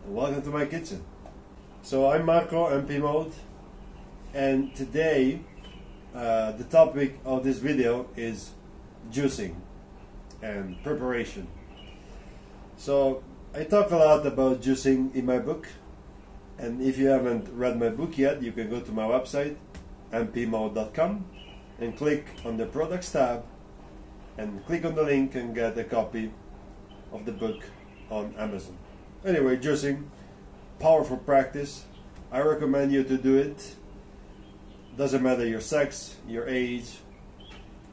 welcome to my kitchen. So I'm Marco, MP Mode, and today the topic of this video is juicing and preparation. So I talk a lot about juicing in my book, and if you haven't read my book yet, you can go to my website mpmode.com and click on the products tab and click on the link and get a copy of the book on Amazon. Anyway, juicing, powerful practice. I recommend you to do it. Doesn't matter your sex, your age.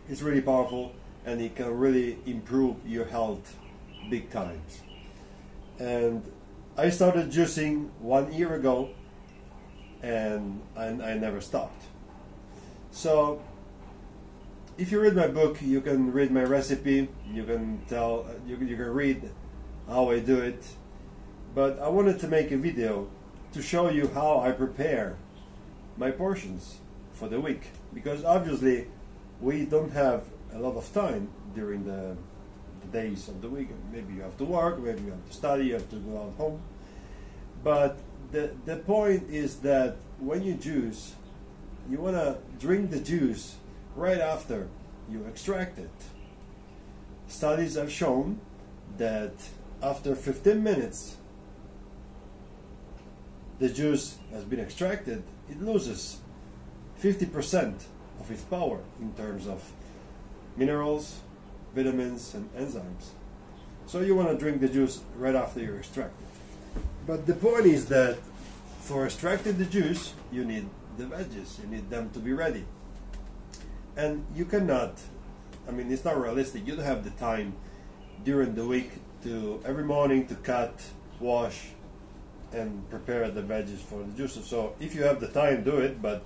It's really powerful and it can really improve your health big times. And I started juicing 1 year ago and I never stopped. So if you read my book, you can read my recipe, you can read how I do it. But I wanted to make a video to show you how I prepare my portions for the week, because obviously we don't have a lot of time during the days of the week. Maybe you have to work, maybe you have to study, you have to go out home. But the point is that when you juice, you want to drink the juice right after you extract it. Studies have shown that after 15 minutes the juice has been extracted, it loses 50% of its power in terms of minerals, vitamins and enzymes. So you want to drink the juice right after you extract it. But the point is that for extracting the juice, you need the veggies, you need them to be ready. And you cannot, I mean, it's not realistic. You don't have the time during the week to every morning to cut, wash and prepare the veggies for the juices. So if you have the time, do it, but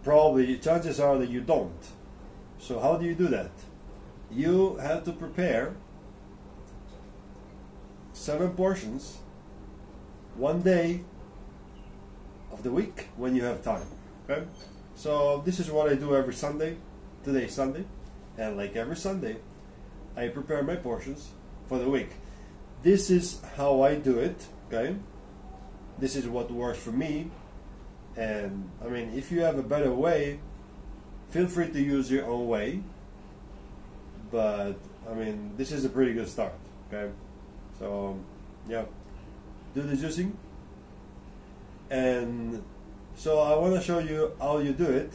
probably chances are that you don't. So how do you do that? You have to prepare 7 portions one day of the week when you have time. Okay? So this is what I do every Sunday. Today is Sunday, and like every Sunday I prepare my portions for the week. This is how I do it. Okay? This is what works for me, and I mean, if you have a better way, feel free to use your own way, but I mean, this is a pretty good start. Okay, so yeah, do the juicing, and so I want to show you how you do it,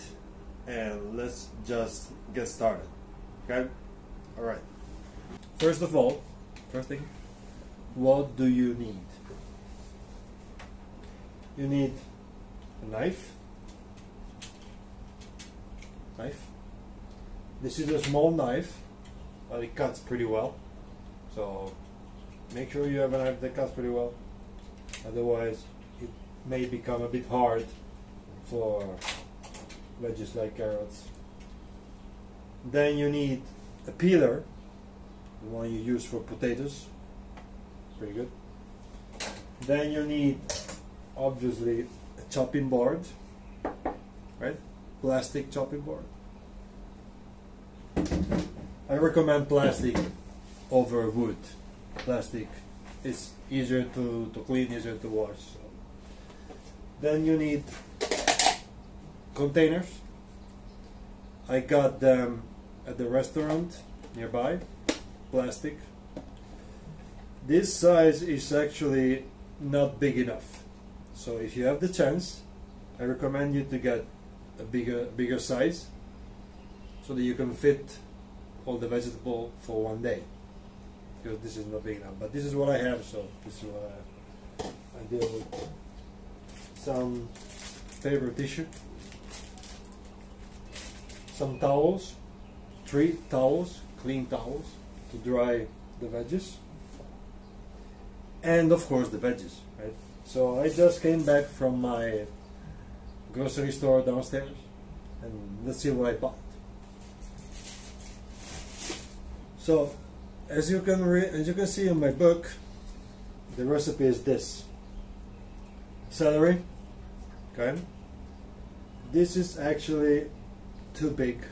and let's just get started. Okay, all right. First of all, first thing, what do you need? You need a knife. This is a small knife, but it cuts pretty well. So make sure you have a knife that cuts pretty well. Otherwise, it may become a bit hard for veggies like carrots. Then you need a peeler, the one you use for potatoes. Pretty good. Then you need, obviously, a chopping board, right? Plastic chopping board. I recommend plastic over wood. Plastic is easier to clean, easier to wash. So. Then you need containers. I got them at the restaurant nearby. Plastic. This size is actually not big enough. So if you have the chance, I recommend you to get a bigger size so that you can fit all the vegetable for one day, because this is not big enough. But this is what I have, so this is what I deal with. Some paper tissue, some towels, 3 towels, clean towels to dry the veggies, and of course the veggies, right? So I just came back from my grocery store downstairs, and let's see what I bought. So as you can see in my book, the recipe is this: celery. Okay, this is actually too big.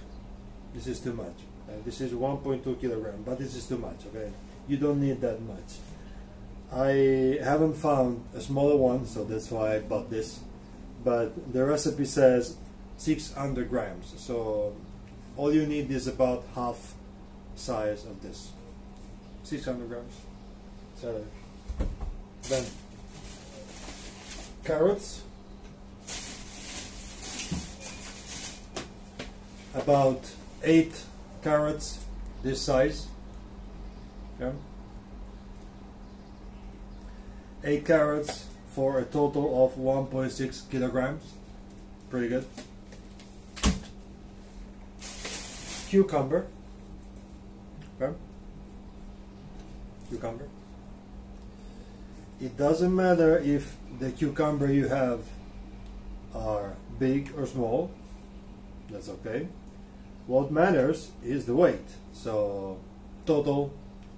This is too much. This is 1.2 kilogram, but this is too much. Okay, you don't need that much. I haven't found a smaller one, so that's why I bought this. But the recipe says 600 grams, so all you need is about half size of this. 600 grams. So then carrots, about 8 carrots this size. Yeah. 8 carrots for a total of 1.6 kilograms. Pretty good. Cucumber. Okay. Cucumber. It doesn't matter if the cucumber you have are big or small. That's okay. What matters is the weight. So total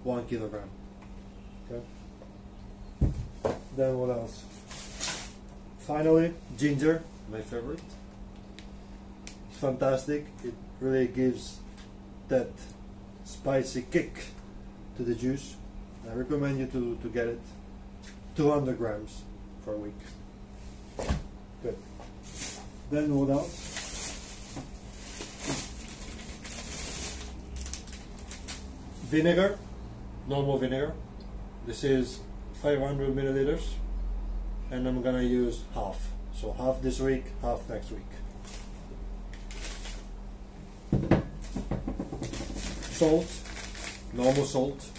1 kilogram. Okay. Then what else? Finally, ginger, my favorite. It's fantastic. It really gives that spicy kick to the juice. I recommend you to get it. 200 grams for a week. Good. Then what else? Vinegar, normal vinegar. This is 500 milliliters, and I'm gonna use half. So half this week, half next week. Salt, normal salt.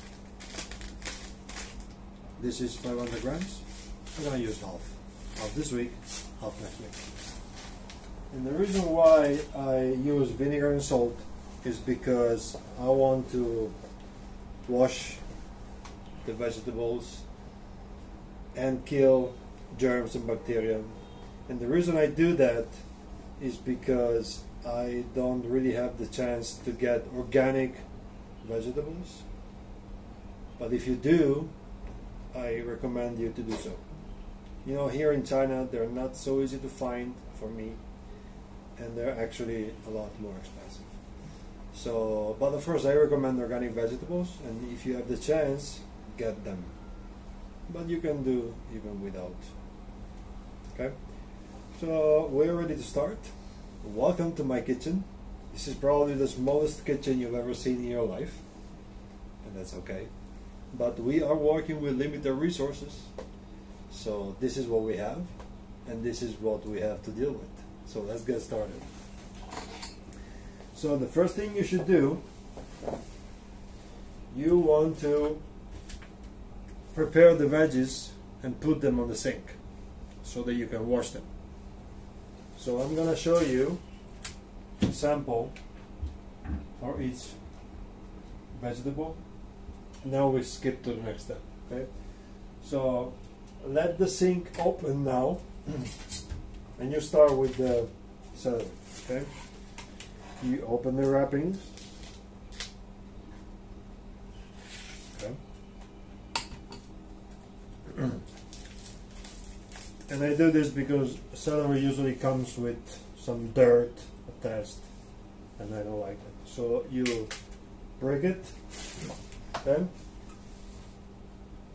This is 500 grams. I'm gonna use half. Half this week, half next week. And the reason why I use vinegar and salt is because I want to wash the vegetables and kill germs and bacteria. And the reason I do that is because I don't really have the chance to get organic vegetables. But if you do, I recommend you to do so. You know, here in China, they're not so easy to find for me, and they're actually a lot more expensive. So, but of course, I recommend organic vegetables, and if you have the chance, get them. But you can do even without. Okay? So, we're ready to start. Welcome to my kitchen. This is probably the smallest kitchen you've ever seen in your life, and that's okay. But we are working with limited resources, so this is what we have, and this is what we have to deal with. So let's get started. So the first thing you should do, you want to prepare the veggies and put them on the sink so that you can wash them. So I'm going to show you a sample for each vegetable. Now we skip to the next step. Okay, so let the sink open now, and you start with the celery. Okay, you open the wrappings. Okay, and I do this because celery usually comes with some dirt attached, and I don't like it. So you break it. Then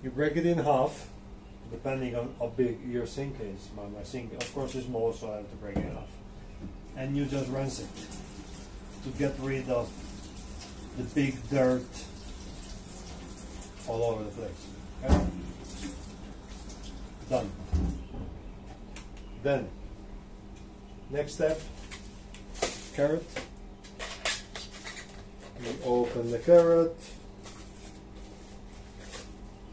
you break it in half, depending on how big your sink is. My sink, of course, is small, so I have to break it in half. And you just rinse it to get rid of the big dirt all over the place. Okay? Done. Then, next step, carrot. You open the carrot.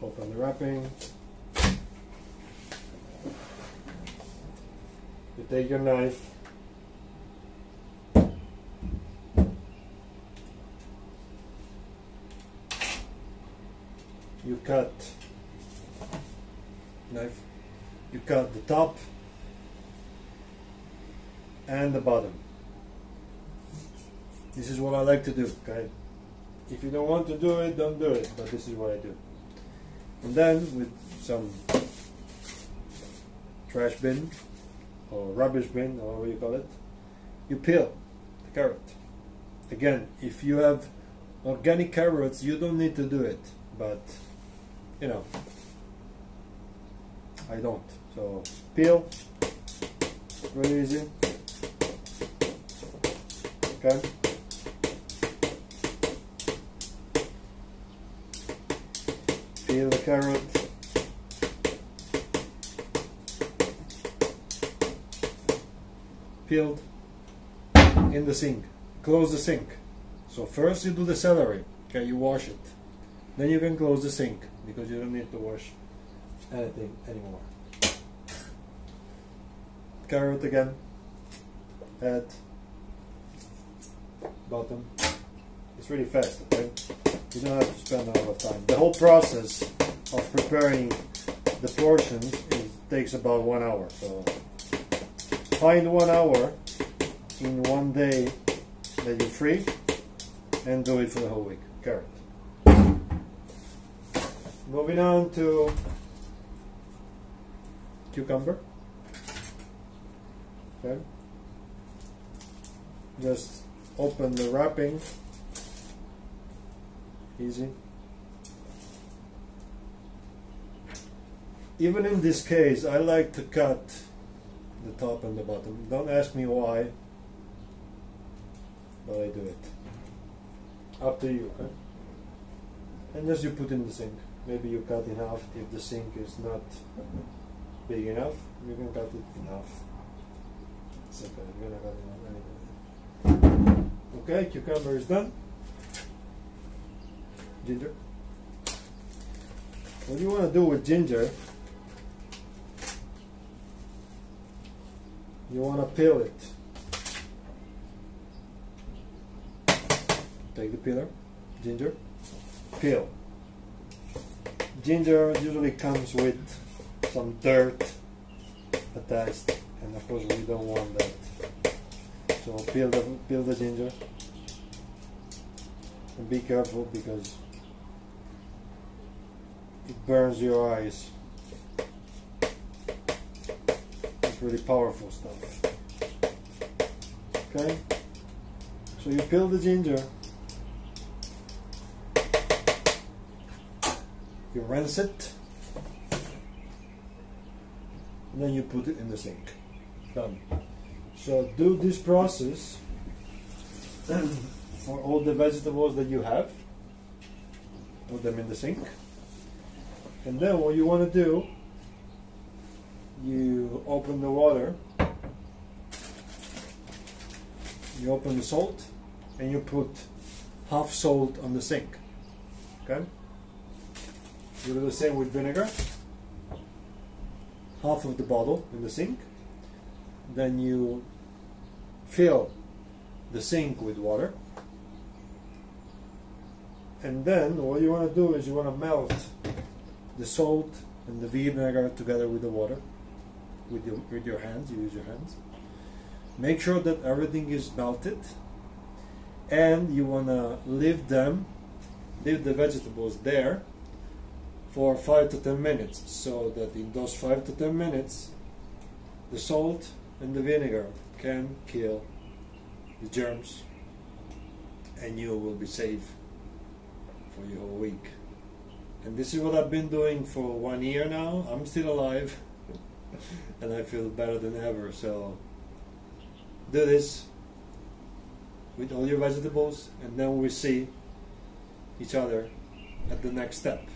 Open the wrapping. You take your knife. You cut knife. You cut the top and the bottom. This is what I like to do, okay? If you don't want to do it, don't do it, but this is what I do. And then with some trash bin or rubbish bin, or whatever you call it, you peel the carrot. Again, if you have organic carrots, you don't need to do it, but you know, I don't. So peel, really easy. Okay. Peel the carrot. Peeled in the sink. Close the sink. So first you do the celery. Okay, you wash it. Then you can close the sink because you don't need to wash anything anymore. Carrot again. Add. Bottom. It's really fast, okay? You don't have to spend a lot of time. The whole process of preparing the portions takes about 1 hour. So find 1 hour in one day that you're free and do it for the whole week. Carrot. Moving on to cucumber. Okay. Just open the wrapping. Easy. Even in this case, I like to cut the top and the bottom. Don't ask me why, but I do it. Up to you, okay? And just you put in the sink. Maybe you cut in half. If the sink is not big enough, you can cut it in half. It's okay, you're gonna cut it in half. Okay, cucumber is done. Ginger. What you want to do with ginger, you want to peel it. Take the peeler, ginger, peel. Ginger usually comes with some dirt attached, and of course we don't want that. So peel the ginger, and be careful because it burns your eyes. It's really powerful stuff. Okay, so you peel the ginger, you rinse it, and then you put it in the sink. Done. So do this process for all the vegetables that you have. Put them in the sink. And then what you want to do, you open the water, you open the salt, and you put half salt on the sink. Okay? You do the same with vinegar. Half of the bottle in the sink. Then you fill the sink with water. And then what you want to do is you want to melt the salt and the vinegar together with the water with your hands. You use your hands. Make sure that everything is melted, and you want to leave the vegetables there for 5 to 10 minutes, so that in those 5 to 10 minutes the salt and the vinegar can kill the germs, and you will be safe for your whole week. And this is what I've been doing for 1 year now. I'm still alive and I feel better than ever. So do this with all your vegetables, and then we see each other at the next step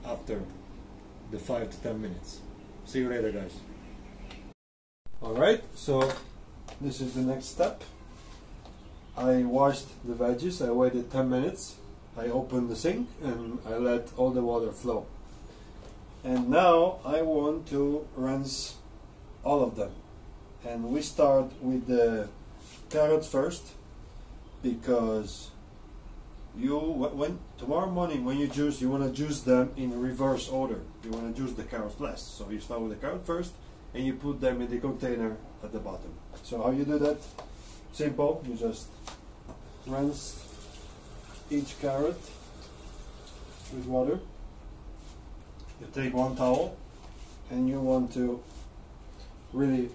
after the 5 to 10 minutes. See you later, guys. Alright, so this is the next step. I washed the veggies, I waited 10 minutes, I opened the sink and I let all the water flow. And now I want to rinse all of them. And we start with the carrots first, because tomorrow morning when you juice, you want to juice them in reverse order. You want to juice the carrots last. So you start with the carrot first, and you put them in the container at the bottom. So how you do that? Simple. You just rinse each carrot with water. You take one towel and you want to really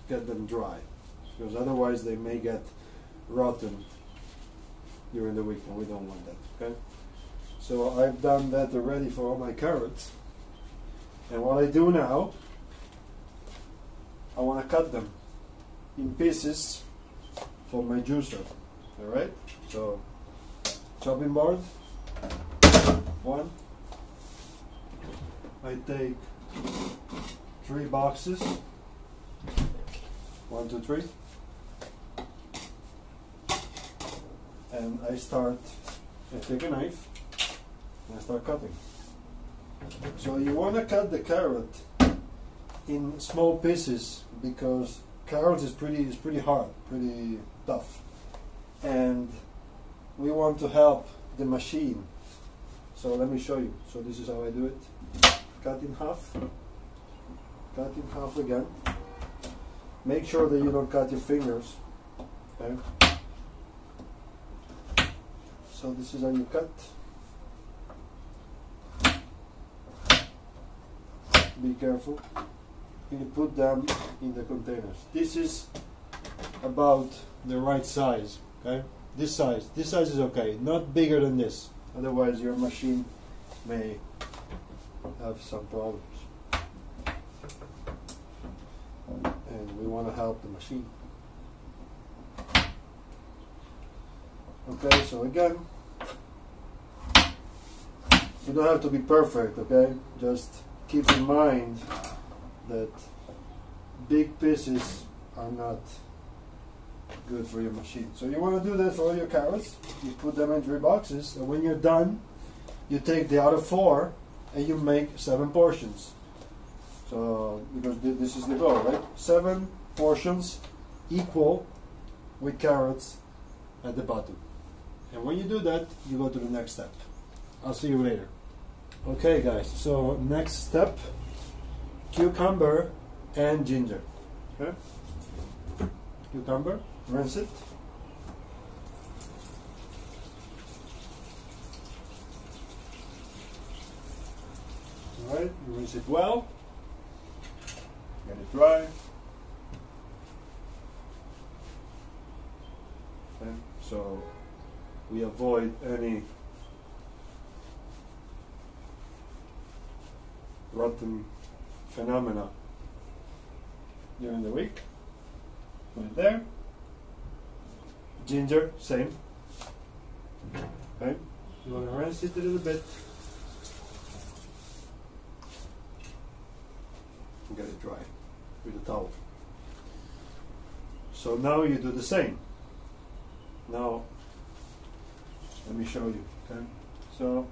get them dry, because otherwise they may get rotten during the week, and we don't want that. Okay, so I've done that already for all my carrots, And what I do now, I want to cut them in pieces for my juicer. Alright? So, chopping board, one. I take 3 boxes, 1, 2, 3. And I take a knife and I start cutting. So you want to cut the carrot in small pieces because carrot is pretty hard, pretty tough, and we want to help the machine. So let me show you. So this is how I do it. Cut in half again. Make sure that you don't cut your fingers. Okay. So this is how you cut. Be careful. You put them in the containers. This is about the right size. Okay, this size is okay. Not bigger than this. Otherwise, your machine may have some problems. And we want to help the machine. Okay, so again, you don't have to be perfect. Okay, just keep in mind that big pieces are not good for your machine. So you want to do that for all your carrots. You put them in 3 boxes, and when you're done, you take the other 4 and you make 7 portions. So because this is the goal, right? 7 portions equal with carrots at the bottom. And when you do that, you go to the next step. I'll see you later. Okay guys, so next step, cucumber and ginger. Okay? Cucumber, rinse it. Alright, rinse it well. Get it dry. Okay, so we avoid any rotten phenomena during the week. Put it there. Ginger, same. Okay, you want to rinse it a little bit. And get it dry with a towel. So now you do the same. Now let me show you. Okay, so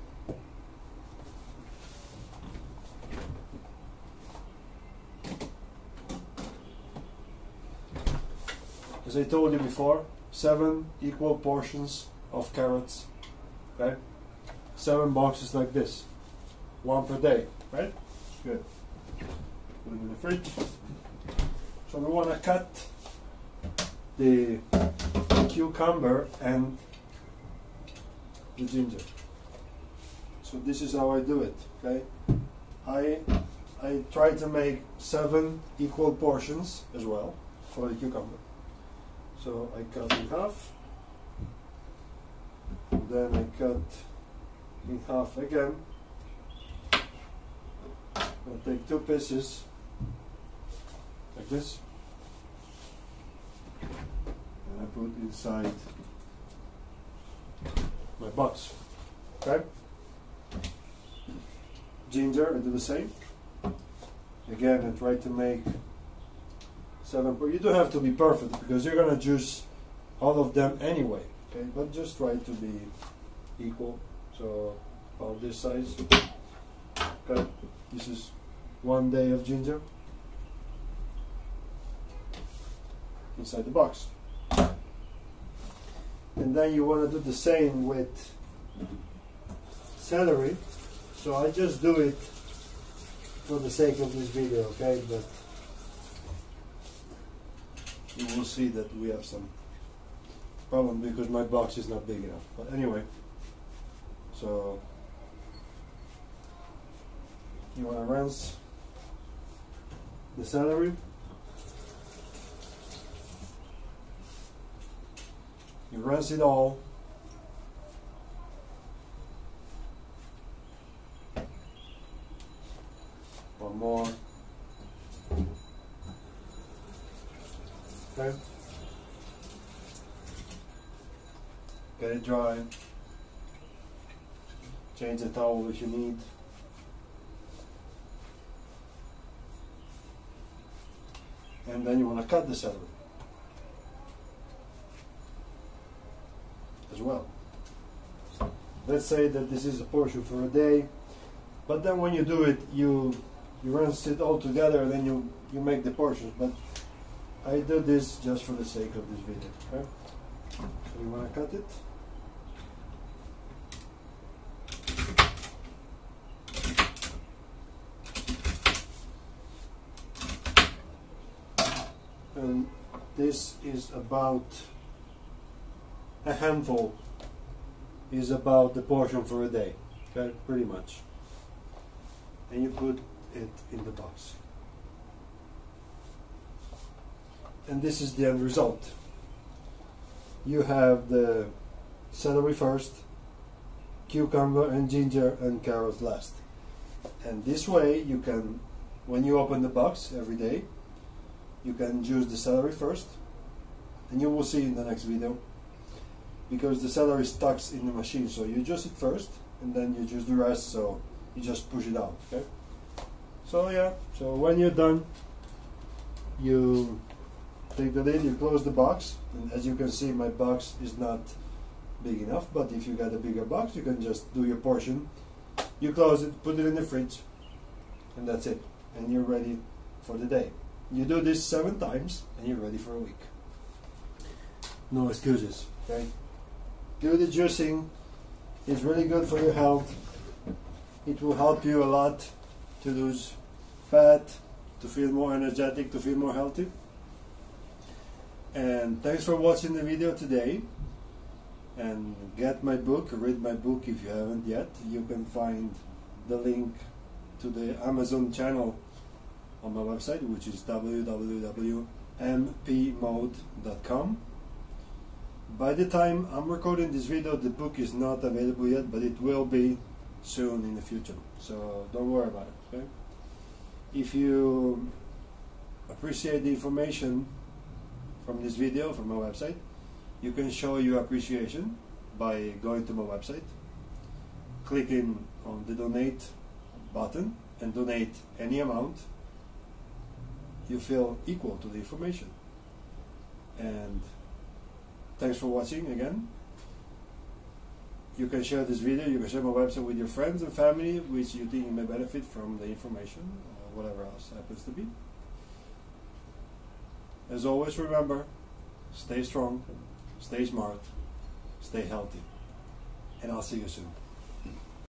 as I told you before, 7 equal portions of carrots. Okay, 7 boxes like this, 1 per day. Right? Good. Put it in the fridge. So we want to cut the cucumber and the ginger. So this is how I do it. Okay, I try to make 7 equal portions as well for the cucumber. So I cut in half, and then I cut in half again. I'll take 2 pieces like this, and I put inside my box. Okay? Ginger, I do the same. Again, I try to make 7, but you don't have to be perfect because you're gonna juice all of them anyway. Okay, but just try to be equal. So about this size. Okay, this is 1 day of ginger inside the box. And then you want to do the same with celery. So I just do it for the sake of this video, okay? But you will see that we have some problem because my box is not big enough. But anyway, so you want to rinse the celery. You rinse it all. Okay. Get it dry. Change the towel if you need. And then you want to cut the celery as well. Let's say that this is a portion for a day, but then when you do it, you rinse it all together, and then you make the portions. But I do this just for the sake of this video. Okay? So you want to cut it. And this is about a handful, is about the portion for a day, okay, pretty much. And you put it in the box. And this is the end result. You have the celery first, cucumber and ginger and carrots last. And this way you can, when you open the box every day, you can juice the celery first, and you will see in the next video, because the celery stuck in the machine, so you juice it first and then you juice the rest, so you just push it out. Okay, so yeah, so when you're done, you take the lid, you close the box, and as you can see, my box is not big enough, but if you got a bigger box, you can just do your portion, you close it, put it in the fridge, and that's it, and you're ready for the day. You do this 7 times and you're ready for a week. No excuses, okay? Do the juicing. It's really good for your health. It will help you a lot to lose fat, to feel more energetic, to feel more healthy. And thanks for watching the video today. And get my book, read my book if you haven't yet. You can find the link to the Amazon channel on my website, which is www.mpmode.com. By the time I'm recording this video, the book is not available yet, but it will be soon in the future, so don't worry about it. Okay? If you appreciate the information from this video, from my website, you can show your appreciation by going to my website, clicking on the donate button, and donate any amount you feel equal to the information. And thanks for watching again. You can share this video, you can share my website with your friends and family which you think may benefit from the information, or whatever else happens to be. As always, remember, stay strong, stay smart, stay healthy, and I'll see you soon.